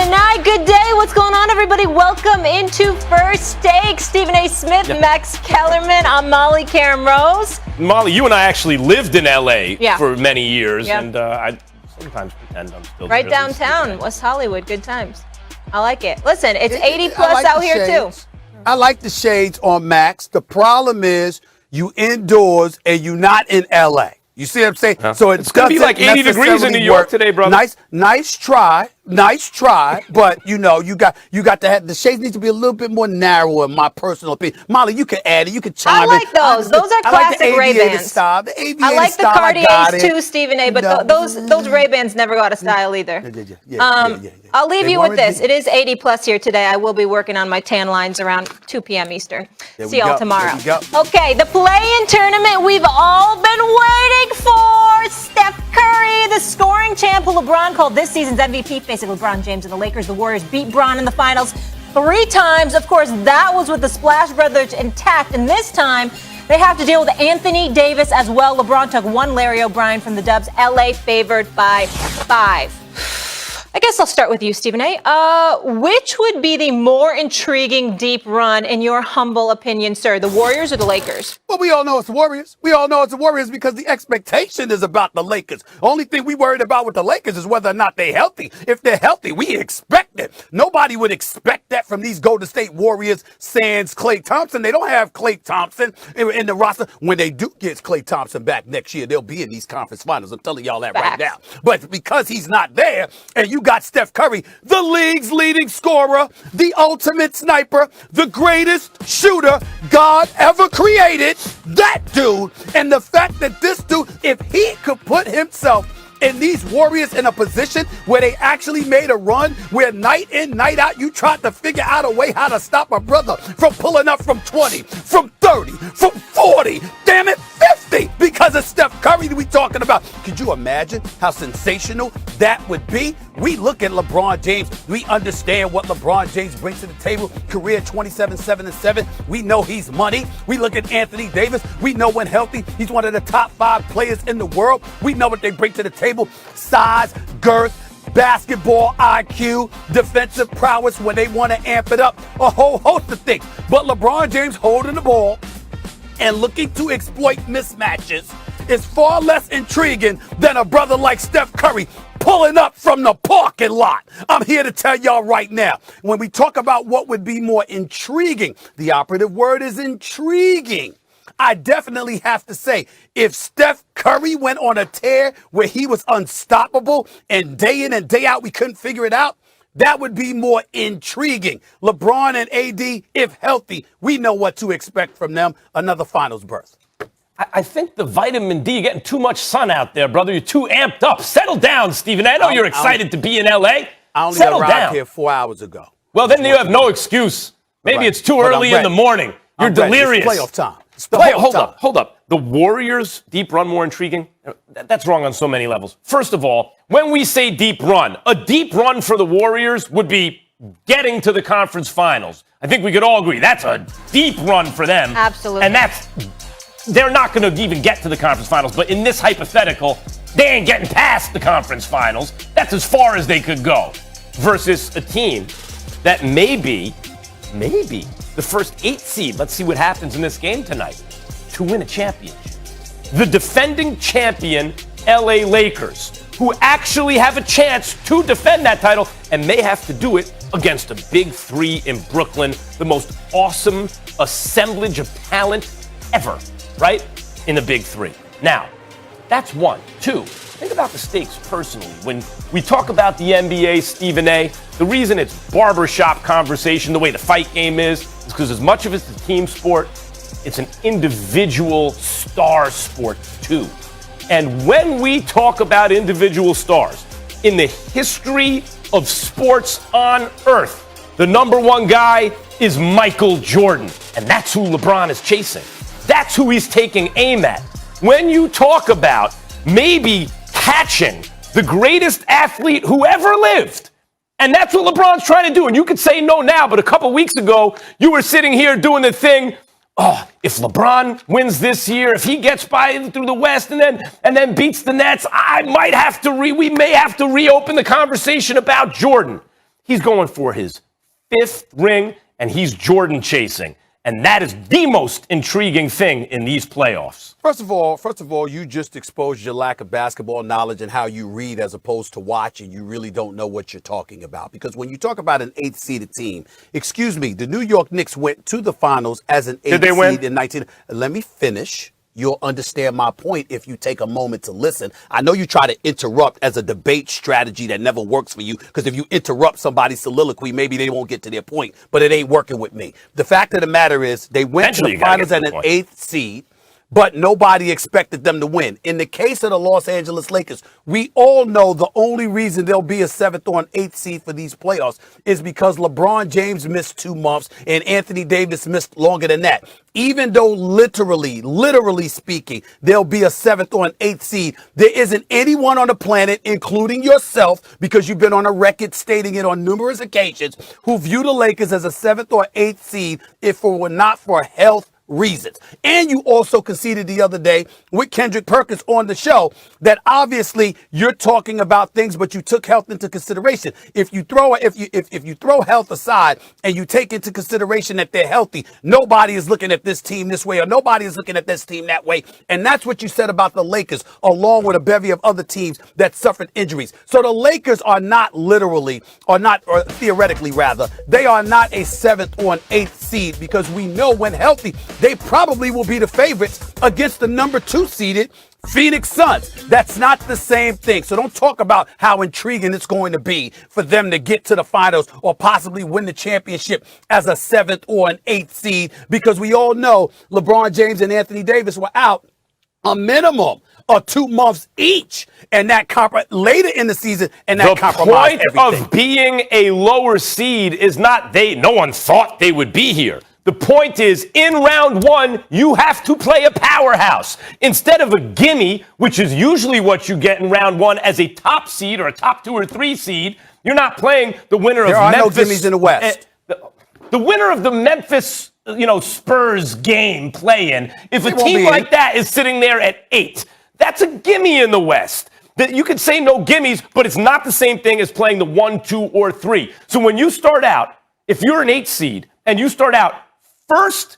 night, good day. What's going on, everybody? Welcome into First Take. Stephen A. Smith, Max Kellerman. I'm Molly Karen Rose. Molly, you and I actually lived in L.A. for many years, and I sometimes pretend I'm still right there. Downtown, West Hollywood. Good times. I like it. Listen, it's 80 plus out here, too. I like the shades on Max. The problem is you indoors and you not in L.A. You see what I'm saying? So it's going to be like 80 degrees in New York today, brother. Nice try, but you got to have the shades need to be a little bit more narrow in my personal opinion. Molly, you can add it, you can chime in. I like those. Those are classic Ray-Bans. I like the Cartiers too, Stephen A. But those Ray-Bans never go out of style either. I'll leave you with this. It is 80 plus here today. I will be working on my tan lines around 2 p.m. Eastern. See y'all tomorrow. Okay, the play-in tournament we've all been waiting for. Steph Curry, the scoring champ who LeBron called this season's MVP, facing LeBron James and the Lakers. The Warriors beat Bron in the finals 3 times. Of course, that was with the Splash Brothers intact. And this time, they have to deal with Anthony Davis as well. LeBron took 1 Larry O'Brien from the Dubs. LA favored by 5. I guess I'll start with you, Stephen A. Which would be the more intriguing deep run, in your humble opinion, sir? The Warriors or the Lakers? Well, we all know it's the Warriors. We all know it's the Warriors because the expectation is about the Lakers. Only thing we worried about with the Lakers is whether or not they're healthy. If they're healthy, we expect it. Nobody would expect that from these Golden State Warriors sans Klay Thompson. They don't have Klay Thompson in the roster. When they do get Klay Thompson back next year, they'll be in these conference finals. I'm telling y'all that right now. But because he's not there, and you got Steph Curry, the league's leading scorer, the ultimate sniper, the greatest shooter God ever created, that dude, and the fact that this dude, if he could put himself in these Warriors in a position where they actually made a run, where night in, night out, you tried to figure out a way how to stop a brother from pulling up from 20, from 30, from 40, damn it, 50, because of Steph Curry we talking about. Could you imagine how sensational that would be? We look at LeBron James. We understand what LeBron James brings to the table. Career 27-7-7. We know he's money. We look at Anthony Davis. We know when healthy, he's one of the top 5 players in the world. We know what they bring to the table. Size, girth, basketball IQ, defensive prowess when they want to amp it up. A whole host of things. But LeBron James holding the ball and looking to exploit mismatches is far less intriguing than a brother like Steph Curry pulling up from the parking lot. I'm here to tell y'all right now, when we talk about what would be more intriguing, the operative word is intriguing. I definitely have to say, if Steph Curry went on a tear where he was unstoppable and day in and day out we couldn't figure it out, that would be more intriguing. LeBron and AD, if healthy, we know what to expect from them. Another finals berth. I think the vitamin D, you're getting too much sun out there, brother. You're too amped up. Settle down, Stephen. I know you're excited to be in L.A. I only arrived here 4 hours ago. Well, then you have no excuse. Maybe it's too early in the morning. You're delirious. It's playoff time. Hold up. The Warriors' deep run more intriguing? That's wrong on so many levels. First of all, when we say deep run, a deep run for the Warriors would be getting to the conference finals. I think we could all agree that's a deep run for them. Absolutely. And they're not going to even get to the conference finals. But in this hypothetical, they ain't getting past the conference finals. That's as far as they could go. Versus a team that maybe the first 8 seed, let's see what happens in this game tonight, to win a championship. The defending champion LA Lakers, who actually have a chance to defend that title and may have to do it against a big 3 in Brooklyn, the most awesome assemblage of talent ever, right? In the big 3. Now, that's 1. 2, think about the stakes personally. When we talk about the NBA, Stephen A., the reason it's barbershop conversation, the way the fight game is because as much of it's a team sport, it's an individual star sport too. And when we talk about individual stars, in the history of sports on earth, the number 1 guy is Michael Jordan. And that's who LeBron is chasing. That's who he's taking aim at. When you talk about maybe catching the greatest athlete who ever lived, and that's what LeBron's trying to do. And you could say no now, but a couple weeks ago, you were sitting here doing the thing, if LeBron wins this year, if he gets by through the West and then beats the Nets, we may have to reopen the conversation about Jordan. He's going for his 5th ring, and he's Jordan chasing. And that is the most intriguing thing in these playoffs. First of all, you just exposed your lack of basketball knowledge and how you read as opposed to watch, and you really don't know what you're talking about. Because when you talk about an 8th-seeded team, excuse me, the New York Knicks went to the finals as an 8th seed in 19. Let me finish. You'll understand my point if you take a moment to listen. I know you try to interrupt as a debate strategy that never works for you, because if you interrupt somebody's soliloquy, maybe they won't get to their point, but it ain't working with me. The fact of the matter is they went to the finals at an 8th seed, but nobody expected them to win. In the case of the Los Angeles Lakers, we all know the only reason there'll be a 7th or an 8th seed for these playoffs is because LeBron James missed 2 months and Anthony Davis missed longer than that. Even though literally speaking, there'll be a 7th or an 8th seed, there isn't anyone on the planet, including yourself, because you've been on a record stating it on numerous occasions, who view the Lakers as a 7th or 8th seed if it were not for health reasons. And you also conceded the other day with Kendrick Perkins on the show that obviously you're talking about things, but you took health into consideration. If you throw health aside and you take into consideration that they're healthy, nobody is looking at this team this way, or nobody is looking at this team that way. And that's what you said about the Lakers, along with a bevy of other teams that suffered injuries. So the Lakers are not or theoretically rather, they are not a 7th or an 8th seed, because we know when healthy, they probably will be the favorites against the number 2 seeded Phoenix Suns. That's not the same thing. So don't talk about how intriguing it's going to be for them to get to the finals or possibly win the championship as a 7th or an 8th seed, because we all know LeBron James and Anthony Davis were out a minimum of 2 months each, and that later in the season, and that compromised everything. The point of being a lower seed is not no one thought they would be here. The point is, in round 1, you have to play a powerhouse. Instead of a gimme, which is usually what you get in round 1 as a top seed or a top 2 or 3 seed, you're not playing the winner of Memphis. There are no gimmies in the West. The winner of the Memphis, Spurs game play-in, if a team like that is sitting there at 8, that's a gimme in the West. You could say no gimmies, but it's not the same thing as playing the 1, 2, or 3. So when you start out, if you're an 8 seed and you start out first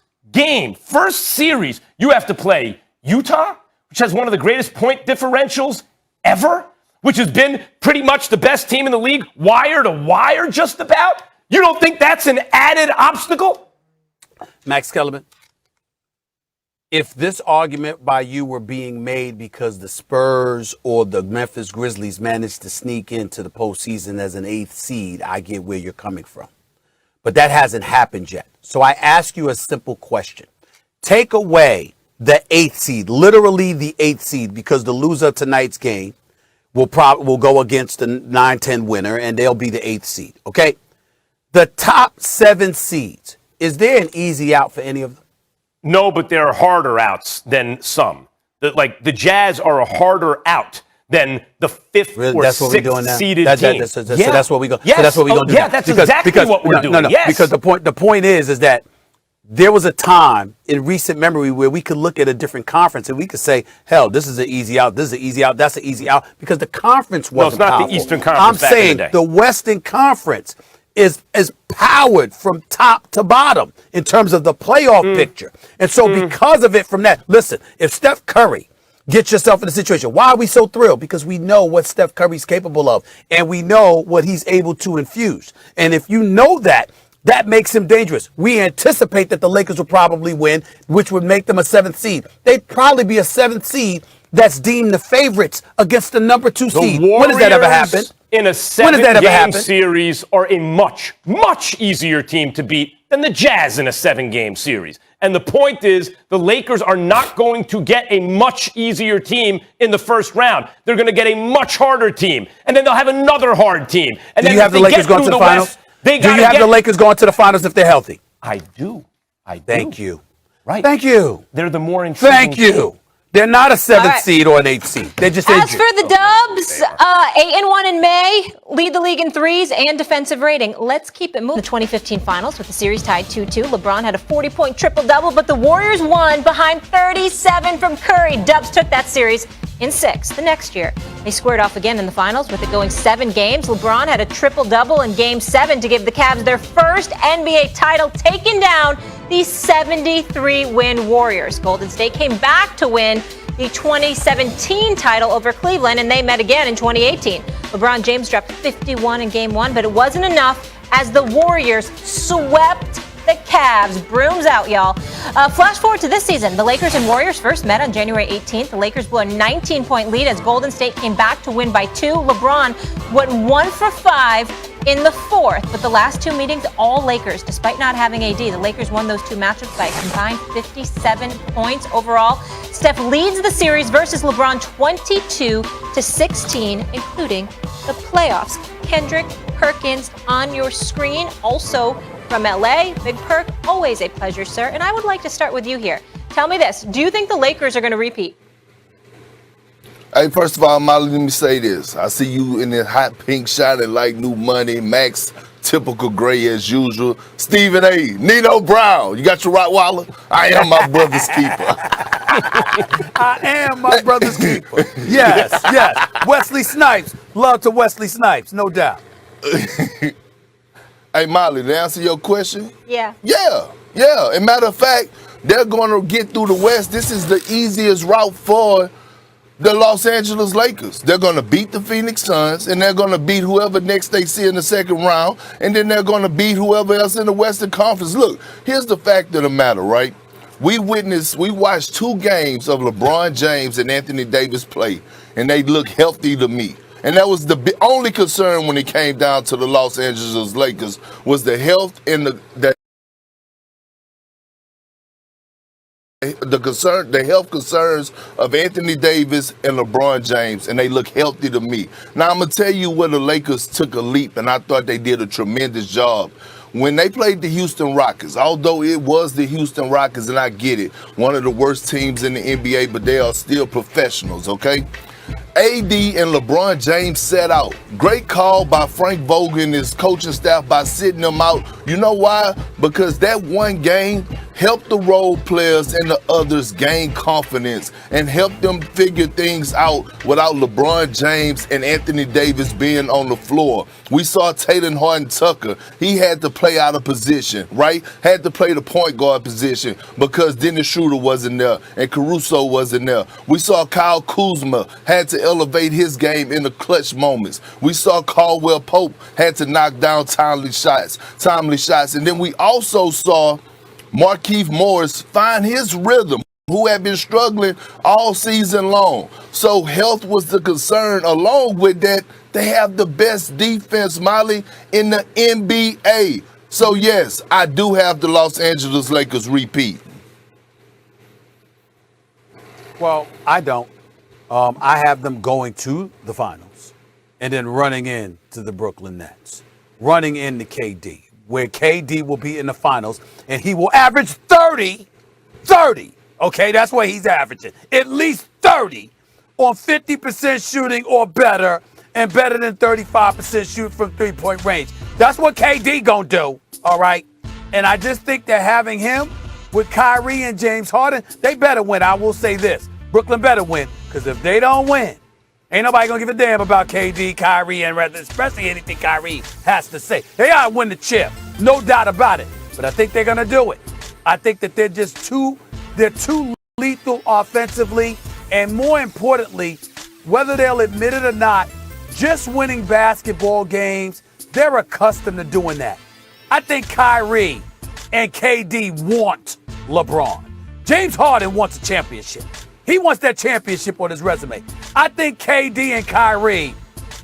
series, you have to play Utah, which has one of the greatest point differentials ever, which has been pretty much the best team in the league, wire to wire just about. You don't think that's an added obstacle? Max Kellerman, if this argument by you were being made because the Spurs or the Memphis Grizzlies managed to sneak into the postseason as an 8th seed, I get where you're coming from. But that hasn't happened yet. So I ask you a simple question. Take away the 8th seed, literally the 8th seed, because the loser of tonight's game will go against the 9-10 winner, and they'll be the 8th seed, okay? The top 7 seeds, is there an easy out for any of them? No, but there are harder outs than some. The Jazz are a harder out than the 5th or 6th seeded team. So that's what we go. Yes. So that's what we going to do. Yeah, that's exactly what we're doing. No, yes. Because the point is that there was a time in recent memory where we could look at a different conference and we could say, hell, this is an easy out, this is an easy out, that's an easy out, because the conference wasn't powerful. powerful. The Eastern Conference. I'm saying the Western Conference is powered from top to bottom in terms of the playoff picture. And so because of it from that, listen, if Steph Curry get yourself in a situation. Why are we so thrilled? Because we know what Steph Curry's capable of, and we know what he's able to infuse. And if you know that, that makes him dangerous. We anticipate that the Lakers will probably win, which would make them a 7th seed. They'd probably be a 7th seed that's deemed the favorites against the number 2 seed. When does that ever happen? In a 7-game series are a much, much easier team to beat than the Jazz in a 7-game series. And the point is, the Lakers are not going to get a much easier team in the first round. They're going to get a much harder team. And then they'll have another hard team. And do you have the Lakers going to the finals? Do you have the Lakers going to the finals if they're healthy? I do. Thank you. Right. Thank you. They're the more intriguing Thank you. team. They're not a seventh All right. seed or an eighth seed. They're just As injured. for the Dubs, 8-1 in May, lead the league in threes and defensive rating. Let's keep it moving. The 2015 finals with the series tied 2-2. LeBron had a 40-point triple-double, but the Warriors won behind 37 from Curry. Dubs took that series in 6 the next year. They squared off again in the finals with it going 7 games. LeBron had a triple-double in Game 7 to give the Cavs their first NBA title, taking down the 73-win Warriors. Golden State came back to win the 2017 title over Cleveland, and they met again in 2018. LeBron James dropped 51 in Game 1, but it wasn't enough as the Warriors swept the Cavs. Brooms out, y'all. Flash forward to this season. The Lakers and Warriors first met on January 18th. The Lakers blew a 19-point lead as Golden State came back to win by 2. LeBron went 1 for 5 in the fourth, but the last 2 meetings, all Lakers, despite not having AD. The Lakers won those 2 matchups by a combined 57 points overall. Steph leads the series versus LeBron 22-16, including the playoffs. Kendrick Perkins on your screen, also from LA. Big Perk, always a pleasure, sir. And I would like to start with you here. Tell me this. Do you think the Lakers are going to repeat? Hey, first of all, Molly, let me say this. I see you in that hot pink shining like new money. Max, typical gray as usual. Stephen A. Nino Brown. You got your Rottweiler? I am my brother's keeper. I am my brother's keeper. Yes, yes. Wesley Snipes. Love to Wesley Snipes, no doubt. Hey, Molly, to answer your question? Yeah. Yeah. And matter of fact, they're going to get through the West. This is the easiest route for the Los Angeles Lakers. They're going to beat the Phoenix Suns, and they're going to beat whoever next they see in the second round, and then they're going to beat whoever else in the Western Conference. Look, here's the fact of the matter, right? We watched 2 games of LeBron James and Anthony Davis play, and they look healthy to me. And that was the only concern when it came down to the Los Angeles Lakers was the health and the health concerns of Anthony Davis and LeBron James, and they look healthy to me. Now, I'm going to tell you where the Lakers took a leap, and I thought they did a tremendous job. When they played the Houston Rockets, although it was the Houston Rockets, and I get it, one of the worst teams in the NBA, but they are still professionals, okay? AD and LeBron James set out. Great call by Frank Vogel and his coaching staff by sitting them out. You know why? Because that one game helped the role players and the others gain confidence and helped them figure things out without LeBron James and Anthony Davis being on the floor. We saw Tatum Horton Tucker. He had to play out of position, right? Had to play the point guard position because Dennis Schroeder wasn't there and Caruso wasn't there. We saw Kyle Kuzma had to elevate his game in the clutch moments. We saw Caldwell Pope had to knock down timely shots. And then we also saw Markieff Morris find his rhythm, who had been struggling all season long. So health was the concern. Along with that, they have the best defense, Molly, in the NBA. So yes, I do have the Los Angeles Lakers repeat. Well, I don't. I have them going to the finals and then running into the Brooklyn Nets, running into KD, where KD will be in the finals and he will average 30. Okay, that's what he's averaging. At least 30 on 50% shooting or better, and better than 35% shoot from three-point range. That's what KD gonna do, all right? And I just think that having him with Kyrie and James Harden, they better win. I will say this. Brooklyn better win, because if they don't win, ain't nobody going to give a damn about KD, Kyrie, and especially anything Kyrie has to say. They got to win the chip, no doubt about it. But I think they're going to do it. I think that they're too lethal offensively, and more importantly, whether they'll admit it or not, just winning basketball games, they're accustomed to doing that. I think Kyrie and KD want LeBron. James Harden wants a championship. He wants that championship on his resume. I think KD and Kyrie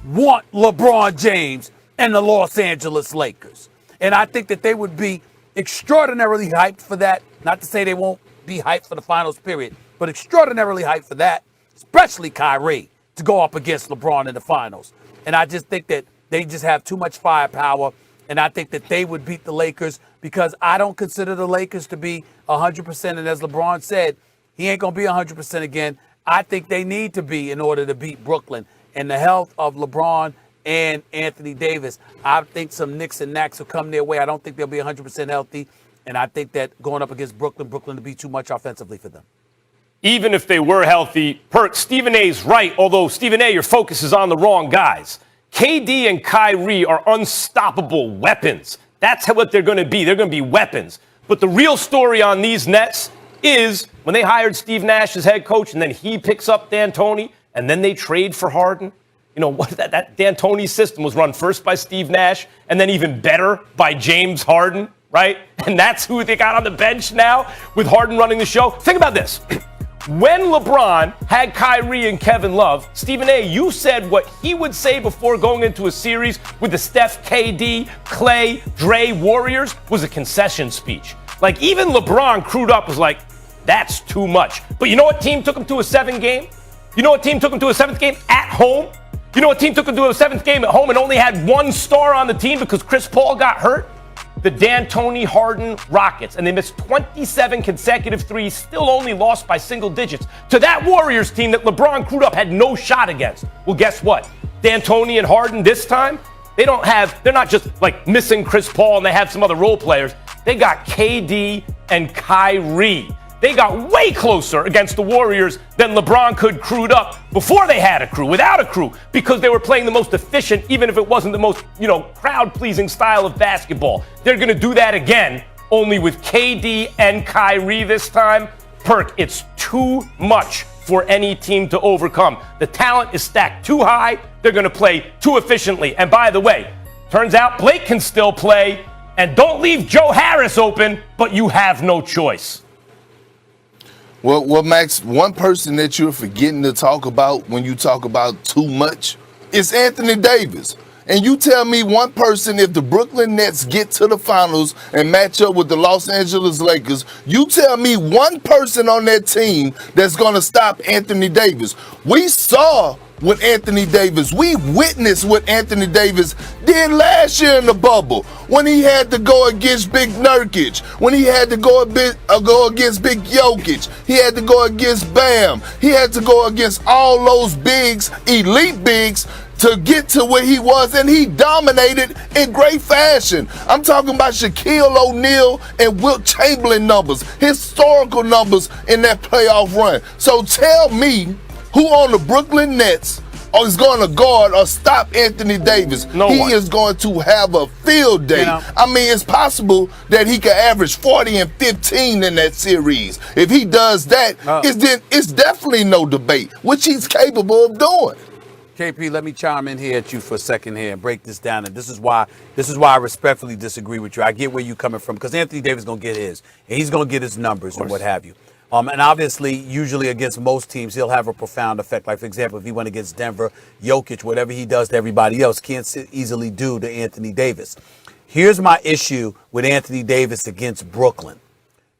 want LeBron James and the Los Angeles Lakers. And I think that they would be extraordinarily hyped for that. Not to say they won't be hyped for the finals period, but extraordinarily hyped for that, especially Kyrie, to go up against LeBron in the finals. And I just think that they just have too much firepower, and I think that they would beat the Lakers because I don't consider the Lakers to be 100%. And as LeBron said, He ain't going to be 100% again. I think they need to be in order to beat Brooklyn. And the health of LeBron and Anthony Davis, I think some nicks and knacks will come their way. I don't think they'll be 100% healthy. And I think that going up against Brooklyn will be too much offensively for them. Even if they were healthy, Perk, Stephen A's right, although, Stephen A., your focus is on the wrong guys. KD and Kyrie are unstoppable weapons. That's what they're going to be. They're going to be weapons. But the real story on these Nets is when they hired Steve Nash as head coach and then he picks up D'Antoni and then they trade for Harden. You know, what that D'Antoni system was run first by Steve Nash and then even better by James Harden, right? And that's who they got on the bench now with Harden running the show. Think about this. When LeBron had Kyrie and Kevin Love, Stephen A., you said what he would say before going into a series with the Steph, KD, Clay, Dre Warriors was a concession speech. Like, even LeBron crewed up was like, that's too much. But you know what team took him to a 7th game? You know what team took him to a 7th game at home? You know what team took him to a 7th game at home and only had one star on the team because Chris Paul got hurt? The D'Antoni Harden Rockets, and they missed 27 consecutive threes, still only lost by single digits to that Warriors team that LeBron crewed up had no shot against. Well, guess what? D'Antoni and Harden this time, they're not just like missing Chris Paul and they have some other role players. They got KD and Kyrie. They got way closer against the Warriors than LeBron could crewed up before they had a crew, without a crew, because they were playing the most efficient, even if it wasn't the most, crowd-pleasing style of basketball. They're going to do that again, only with KD and Kyrie this time. Perk, it's too much for any team to overcome. The talent is stacked too high. They're going to play too efficiently. And by the way, turns out Blake can still play. And don't leave Joe Harris open, but you have no choice. Well, Max, one person that you're forgetting to talk about when you talk about too much is Anthony Davis. And you tell me one person, if the Brooklyn Nets get to the finals and match up with the Los Angeles Lakers, you tell me one person on that team that's going to stop Anthony Davis. We saw with Anthony Davis. We witnessed what Anthony Davis did last year in the bubble when he had to go against Big Nurkic, when he had to go against Big Jokic, he had to go against Bam, he had to go against all those bigs, elite bigs, to get to where he was, and he dominated in great fashion. I'm talking about Shaquille O'Neal and Wilt Chamberlain numbers, historical numbers in that playoff run. So tell me who on the Brooklyn Nets is going to guard or stop Anthony Davis. He is going to have a field day. I mean, it's possible that he could average 40 and 15 in that series. If he does that, it's definitely no debate, which he's capable of doing. KP, let me chime in here at you for a second here and break this down. And this is why I respectfully disagree with you. I get where you're coming from, because Anthony Davis is going to get his, and he's going to get his numbers and what have you. And obviously, usually against most teams, he'll have a profound effect. Like, for example, if he went against Denver, Jokic, whatever he does to everybody else, can't easily do to Anthony Davis. Here's my issue with Anthony Davis against Brooklyn.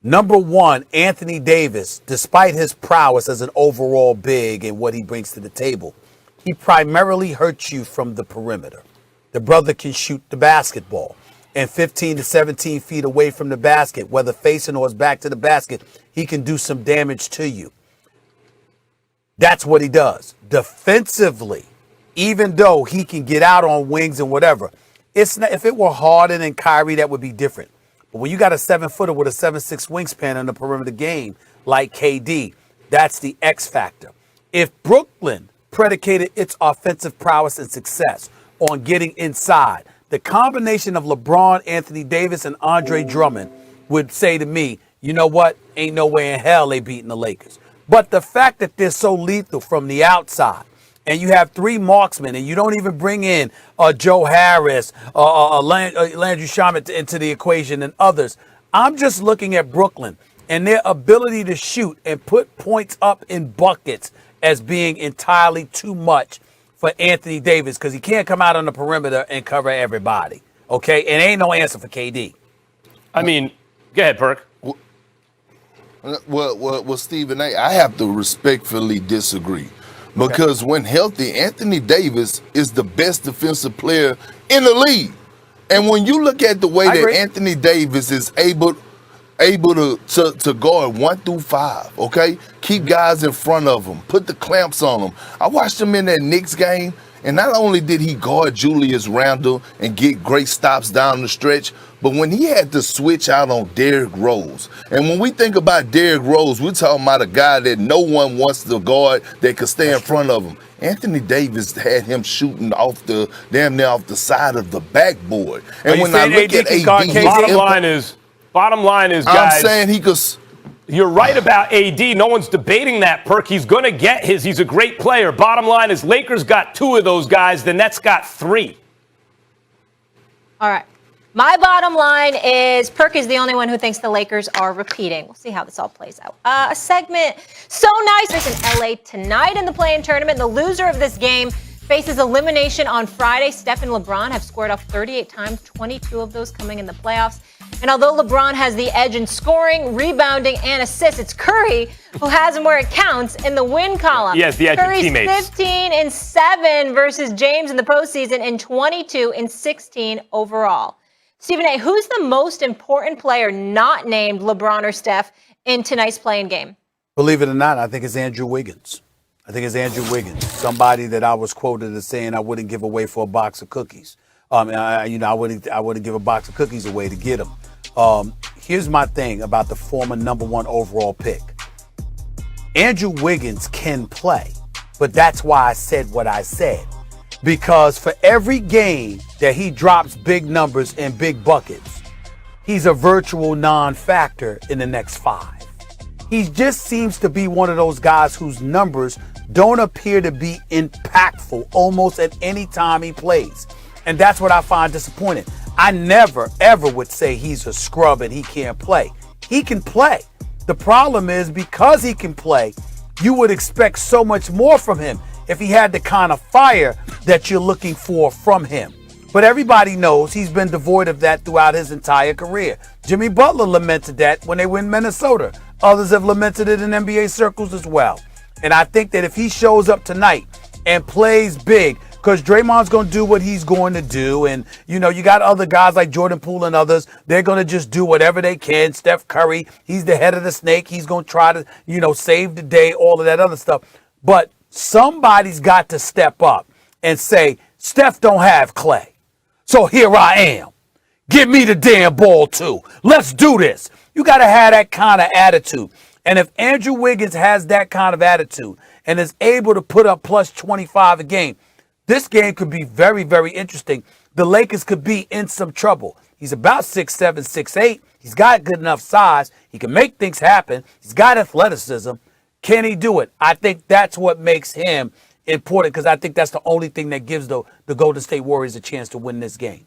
Number one, Anthony Davis, despite his prowess as an overall big and what he brings to the table, he primarily hurts you from the perimeter. The brother can shoot the basketball. And 15 to 17 feet away from the basket, whether facing or his back to the basket, he can do some damage to you. That's what he does. Defensively, even though he can get out on wings and whatever, it's not, if it were Harden and Kyrie, that would be different. But when you got a 7-footer with a 7'6" wingspan in the perimeter game, like KD, that's the X factor. If Brooklyn predicated its offensive prowess and success on getting inside, the combination of LeBron, Anthony Davis, and Andre Drummond would say to me, you know what? Ain't no way in hell they beating the Lakers. But the fact that they're so lethal from the outside, and you have three marksmen, and you don't even bring in Joe Harris, Landry Shamet into the equation and others, I'm just looking at Brooklyn and their ability to shoot and put points up in buckets as being entirely too much for Anthony Davis, because he can't come out on the perimeter and cover everybody. Okay? And ain't no answer for KD. I mean, go ahead, Perk. Well, Stephen A., I have to respectfully disagree. Because when healthy, Anthony Davis is the best defensive player in the league. And when you look at the way that Anthony Davis is able, able to guard 1 through 5, okay? Keep guys in front of him. Put the clamps on them. I watched him in that Knicks game, and not only did he guard Julius Randle and get great stops down the stretch, but when he had to switch out on Derrick Rose, and when we think about Derrick Rose, we're talking about a guy that no one wants to guard that could stay in front of him. Anthony Davis had him shooting off the damn near off the side of the backboard. And when I look at AD, bottom line is, I'm guys, saying he could. You're right about AD. No one's debating that, Perk. He's going to get his. He's a great player. Bottom line is Lakers got 2 of those guys. The Nets got 3. All right. My bottom line is Perk is the only one who thinks the Lakers are repeating. We'll see how this all plays out. A segment so nice. There's in LA tonight in the play-in tournament. The loser of this game faces elimination on Friday. Steph and LeBron have scored off 38 times, 22 of those coming in the playoffs. And although LeBron has the edge in scoring, rebounding, and assists, it's Curry who has him where it counts in the win column. Yes, the edge Curry's in teammates. 15-7 versus James in the postseason and 22-16 overall. Stephen A., who's the most important player not named LeBron or Steph in tonight's play-in game? Believe it or not, I think it's Andrew Wiggins. Somebody that I was quoted as saying I wouldn't give away for a box of cookies. I wouldn't give a box of cookies away to get them. Here's my thing about the former number 1 overall pick. Andrew Wiggins can play, but that's why I said what I said. Because for every game that he drops big numbers and big buckets, he's a virtual non-factor in the next 5. He just seems to be one of those guys whose numbers don't appear to be impactful almost at any time he plays. And that's what I find disappointing. I never, ever would say he's a scrub and he can't play. He can play. The problem is because he can play, you would expect so much more from him if he had the kind of fire that you're looking for from him. But everybody knows he's been devoid of that throughout his entire career. Jimmy Butler lamented that when they were in Minnesota. Others have lamented it in NBA circles as well. And I think that if he shows up tonight and plays big, because Draymond's going to do what he's going to do. And, you got other guys like Jordan Poole and others. They're going to just do whatever they can. Steph Curry, he's the head of the snake. He's going to try to, save the day, all of that other stuff. But somebody's got to step up and say, Steph don't have Clay. So here I am. Give me the damn ball too. Let's do this. You got to have that kind of attitude. And if Andrew Wiggins has that kind of attitude and is able to put up plus 25 a game, this game could be very, very interesting. The Lakers could be in some trouble. He's about 6'7", 6'8". He's got good enough size. He can make things happen. He's got athleticism. Can he do it? I think that's what makes him important because I think that's the only thing that gives the Golden State Warriors a chance to win this game.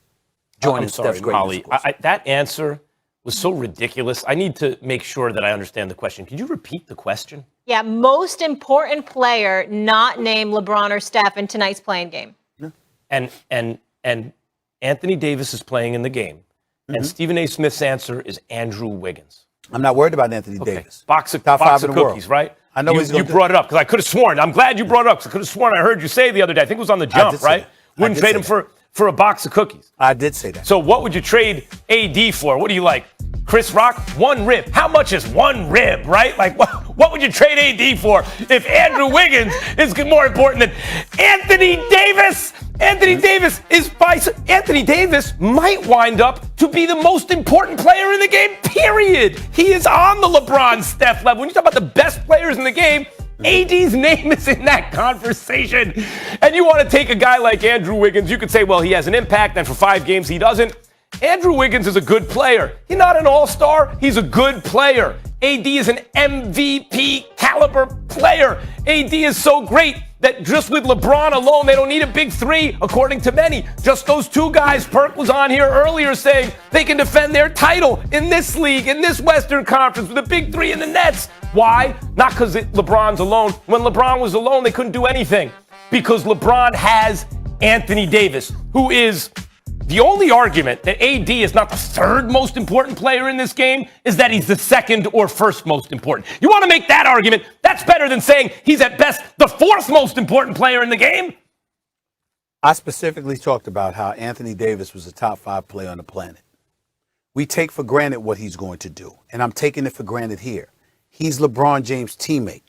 I'm sorry, Molly. That answer was so ridiculous. I need to make sure that I understand the question. Could you repeat the question? Yeah, most important player not named LeBron or Steph in tonight's play-in game. Yeah. And Anthony Davis is playing in the game. Mm-hmm. And Stephen A. Smith's answer is Andrew Wiggins. I'm not worried about Anthony Davis. Box of cookies, right? I know you brought it up because I could have sworn. I'm glad you brought it up because I could have sworn I heard you say the other day. I think it was on the jump, right? Wouldn't trade him for a box of cookies. I did say that. So what would you trade AD for? What do you like? Chris Rock, 1 rib. How much is 1 rib, right? Like, what would you trade AD for if Andrew Wiggins is more important than Anthony Davis? Anthony Davis might wind up to be the most important player in the game, period. He is on the LeBron Steph level. When you talk about the best players in the game, AD's name is in that conversation. And you want to take a guy like Andrew Wiggins, you could say, well, he has an impact, and for 5 games he doesn't. Andrew Wiggins is a good player. He's not an all-star. He's a good player. AD is an MVP caliber player. AD is so great that just with LeBron alone, they don't need a big 3, according to many. Just those 2 guys. Perk was on here earlier saying they can defend their title in this league, in this Western Conference, with a big 3 in the Nets. Why? Not because LeBron's alone. When LeBron was alone, they couldn't do anything. Because LeBron has Anthony Davis, who is the only argument that AD is not the 3rd most important player in this game is that he's the 2nd or 1st most important. You want to make that argument? That's better than saying he's at best the 4th most important player in the game. I specifically talked about how Anthony Davis was a top 5 player on the planet. we take for granted what he's going to do. And I'm taking it for granted here. He's LeBron James' teammate.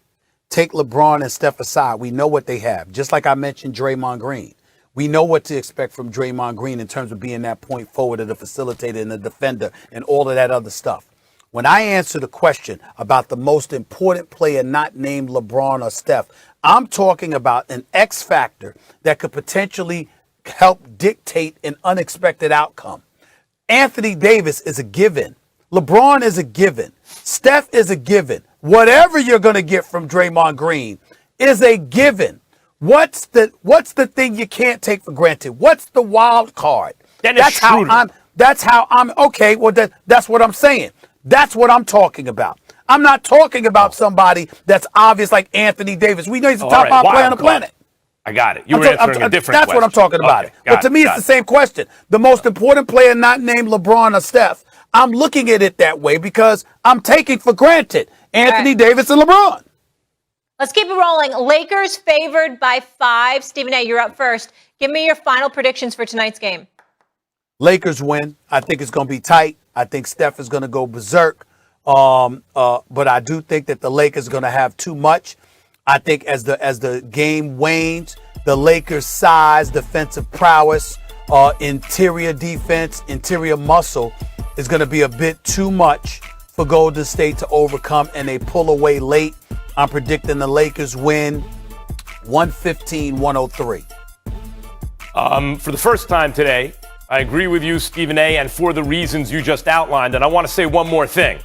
Take LeBron and Steph aside. We know what they have. Just like I mentioned Draymond Green. We know what to expect from Draymond Green in terms of being that point forward and the facilitator and the defender and all of that other stuff. When I answer the question about the most important player not named LeBron or Steph, I'm talking about an X factor that could potentially help dictate an unexpected outcome. Anthony Davis is a given. LeBron is a given. Steph is a given. Whatever you're going to get from Draymond Green is a given. What's the thing you can't take for granted? What's the wild card? That's how I'm okay. Well, that's what I'm saying. That's what I'm talking about. I'm not talking about somebody that's obvious like Anthony Davis. We know he's the top player on the planet. I got it. You were answering a different question. That's what I'm talking about. Okay, but to me, it's the same question. The most important player not named LeBron or Steph, I'm looking at it that way because I'm taking for granted Anthony Davis and LeBron. Let's keep it rolling. Lakers favored by 5. Stephen A., you're up first. Give me your final predictions for tonight's game. Lakers win. I think it's going to be tight. I think Steph is going to go berserk. But I do think that the Lakers are going to have too much. I think as the game wanes, the Lakers' size, defensive prowess, interior defense, interior muscle is going to be a bit too much for Golden State to overcome, and they pull away late. I'm predicting the Lakers win 115-103. For the first time today, I agree with you, Stephen A., and for the reasons you just outlined. And I want to say one more thing.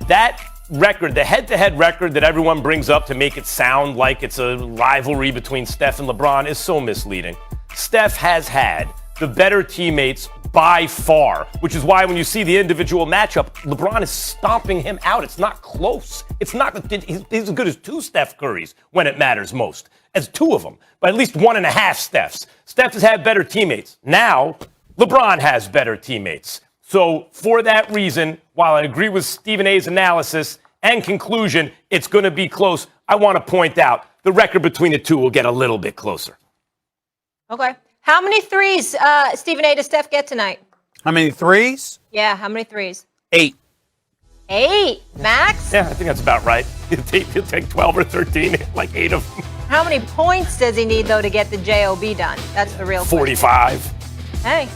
That record, the head-to-head record that everyone brings up to make it sound like it's a rivalry between Steph and LeBron is so misleading. Steph has had the better teammates by far, which is why when you see the individual matchup, LeBron is stomping him out. It's not close. It's not. He's as good as 2 Steph Currys when it matters most, as 2 of them, but at least 1.5 Stephs. Steph has had better teammates. Now, LeBron has better teammates. So for that reason, while I agree with Stephen A.'s analysis and conclusion, it's going to be close. I want to point out the record between the two will get a little bit closer. Okay. How many threes, Stephen A., does Steph get tonight? How many threes? Yeah, how many threes? 8. 8? Max? Yeah, I think that's about right. He'll take 12 or 13, like 8 of them. How many points does he need, though, to get the JOB done? That's the real question. 45. Hey,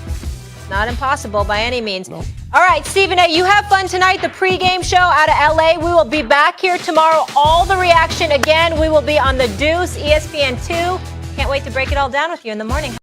not impossible by any means. No. All right, Stephen A., you have fun tonight. The pregame show out of L.A. We will be back here tomorrow. All the reaction again. We will be on the Deuce, ESPN2. Can't wait to break it all down with you in the morning.